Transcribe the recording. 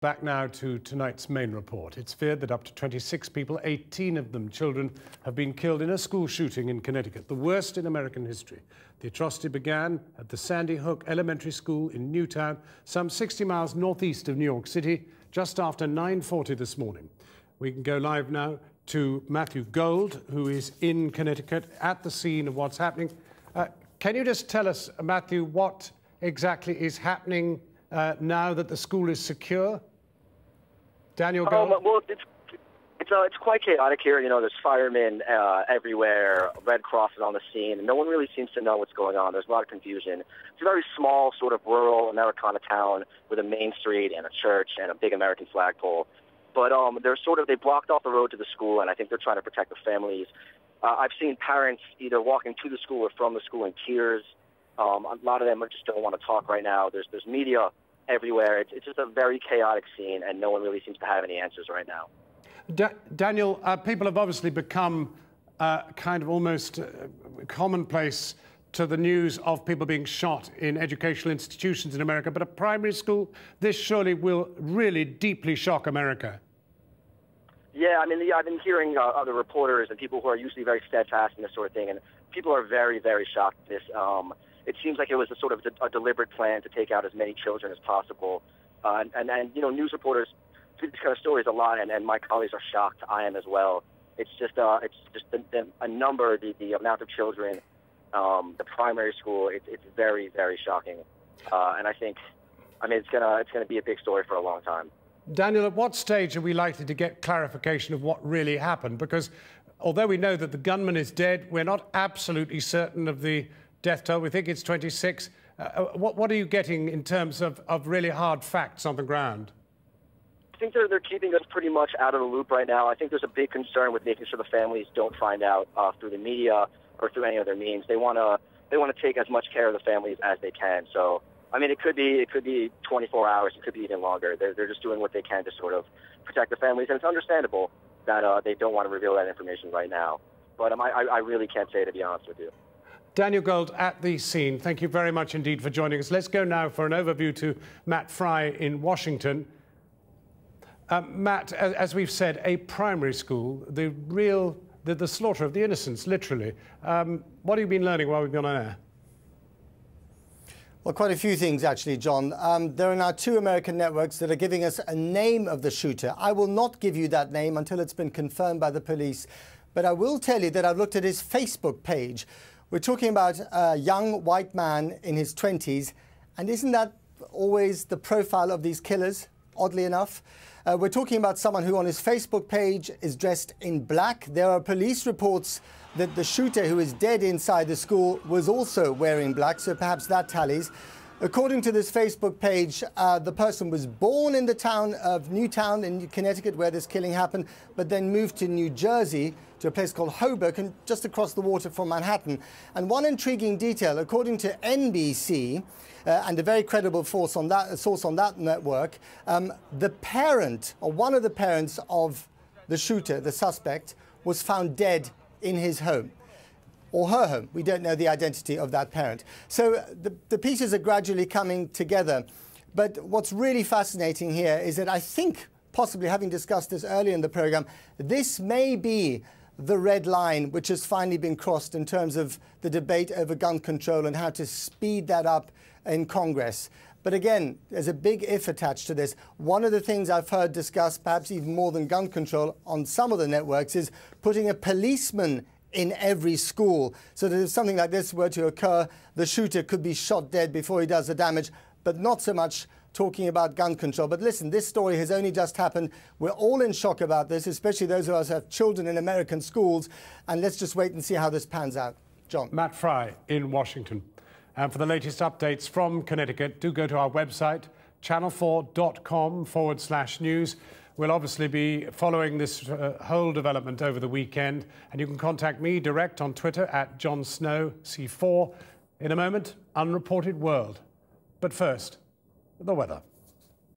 Back now to tonight's main report. It's feared that up to 26 people, 18 of them children, have been killed in a school shooting in Connecticut, the worst in American history. The atrocity began at the Sandy Hook Elementary School in Newtown, some 60 miles northeast of New York City, just after 9:40 this morning. We can go live now to Matthew Gold, who is in Connecticut at the scene of what's happening. Can you just tell us, Matthew, what exactly is happening now that the school is secure? Daniel Gold? Well, it's quite chaotic here. You know, there's firemen everywhere, Red Cross is on the scene, and no one really seems to know what's going on. There's a lot of confusion. It's a very small, sort of rural Americana town with a main street and a church and a big American flagpole. But they blocked off the road to the school, and I think they're trying to protect the families. I've seen parents either walking to the school or from the school in tears. A lot of them just don't want to talk right now. There's media everywhere. It's just a very chaotic scene, and no one really seems to have any answers right now. Daniel, people have obviously become kind of almost commonplace to the news of people being shot in educational institutions in America, but a primary school, this surely will really deeply shock America. Yeah, I mean, I've been hearing other reporters and people who are usually very steadfast in this sort of thing, and people are very, very shocked at this. It seems like it was a deliberate plan to take out as many children as possible. And you know, news reporters do these kind of stories a lot, and my colleagues are shocked. I am as well. It's just a number, the amount of children, the primary school. It's very, very shocking. And I think, I mean, it's gonna be a big story for a long time. Daniel, at what stage are we likely to get clarification of what really happened? Because although we know that the gunman is dead, we're not absolutely certain of the death toll. We think it's 26. What are you getting in terms of really hard facts on the ground? I think they're keeping us pretty much out of the loop right now. I think there's a big concern with making sure the families don't find out through the media or through any other means. They want to take as much care of the families as they can. So, I mean, it could be 24 hours. It could be even longer. They're just doing what they can to sort of protect the families, and it's understandable that they don't want to reveal that information right now. But I really can't say, to be honest with you. Daniel Gold at the scene. Thank you very much indeed for joining us. Let's go now for an overview to Matt Frei in Washington. Matt, as we've said, a primary school, the slaughter of the innocents, literally. What have you been learning while we've been on air? Well, quite a few things, actually, John. There are now 2 American networks that are giving us a name of the shooter. I will not give you that name until it's been confirmed by the police. But I will tell you that I've looked at his Facebook page. We're talking about a young white man in his 20s. And isn't that always the profile of these killers, oddly enough? We're talking about someone who on his Facebook page is dressed in black. There are police reports that the shooter who is dead inside the school was also wearing black, so perhaps that tallies. According to this Facebook page, the person was born in the town of Newtown in Connecticut, where this killing happened, but then moved to New Jersey, to a place called Hoboken, just across the water from Manhattan. And one intriguing detail, according to NBC, and a very credible source on that network, the parent, or one of the parents of the shooter, the suspect, was found dead in his home. Or her home. We don't know the identity of that parent. So the pieces are gradually coming together. But what's really fascinating here is that I think, possibly having discussed this earlier in the program, this may be the red line which has finally been crossed in terms of the debate over gun control and how to speed that up in Congress. But again, there's a big if attached to this. One of the things I've heard discussed, perhaps even more than gun control on some of the networks, is putting a policeman in every school, so that if something like this were to occur, the shooter could be shot dead before he does the damage, but not so much talking about gun control. But listen, this story has only just happened. We're all in shock about this, especially those of us who have children in American schools, and let's just wait and see how this pans out. John. Matt Frei in Washington. And for the latest updates from Connecticut, do go to our website, channel4.com/news. We'll obviously be following this whole development over the weekend, and you can contact me direct on Twitter at JohnSnowC4. In a moment, Unreported World. But first, the weather.